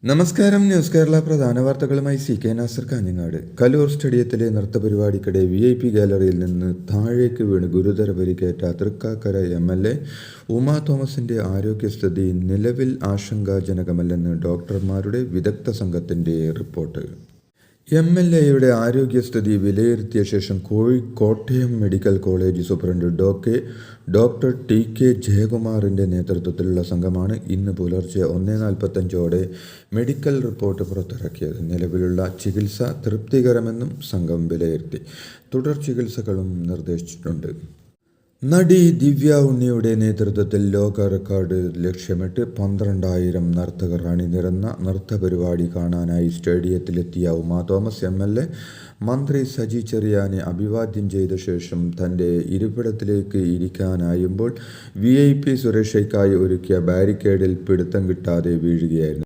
നമസ്കാരം. ന്യൂസ് കേരള പ്രധാന വാർത്തകളുമായി CK നാസർ കാഞ്ഞങ്ങാട്. കലൂർ സ്റ്റേഡിയത്തിലെ നൃത്തപരിപാടിക്കിടെ VIP ഗാലറിയിൽ നിന്ന് താഴേക്ക് വീണ് ഗുരുതര പരിക്കേറ്റ തൃക്കാക്കര MLA ഉമാ തോമസിന്റെ ആരോഗ്യസ്ഥിതി നിലവിൽ ആശങ്കാജനകമല്ലെന്ന് ഡോക്ടർമാരുടെ വിദഗ്ധ സംഘത്തിന്റെ റിപ്പോർട്ട്. MLAയുടെ ആരോഗ്യസ്ഥിതി വിലയിരുത്തിയ ശേഷം Kottayam medical college superintendent doctor TK ജയകുമാറിന്റെ നേതൃത്വത്തിലുള്ള സംഘമാണ് ഇന്ന് പുലർച്ചെ 1:45 മെഡിക്കൽ റിപ്പോർട്ട് പുറത്തിറക്കിയത്. നിലവിലുള്ള ചികിത്സ തൃപ്തികരമെന്നും സംഘം വിലയിരുത്തി. തുടർ ചികിത്സകളും നിർദ്ദേശിച്ചിട്ടുണ്ട്. നടി ദിവ്യ ഉണ്ണിയുടെ നേതൃത്വത്തിൽ ലോക റെക്കോർഡ് ലക്ഷ്യമിട്ട് 12,000 നർത്തകർ അണിനിരന്ന നൃത്തപരിപാടി കാണാനായി സ്റ്റേഡിയത്തിലെത്തിയ ഉമാ തോമസ് MLA മന്ത്രി സജി ചെറിയാനെ അഭിവാദ്യം ചെയ്ത ശേഷം തൻ്റെ ഇരിപ്പിടത്തിലേക്ക് ഇരിക്കാനായുമ്പോൾ VIP സുരക്ഷയ്ക്കായി ഒരുക്കിയ ബാരിക്കേഡിൽ പിടുത്തം കിട്ടാതെ വീഴുകയായിരുന്നു.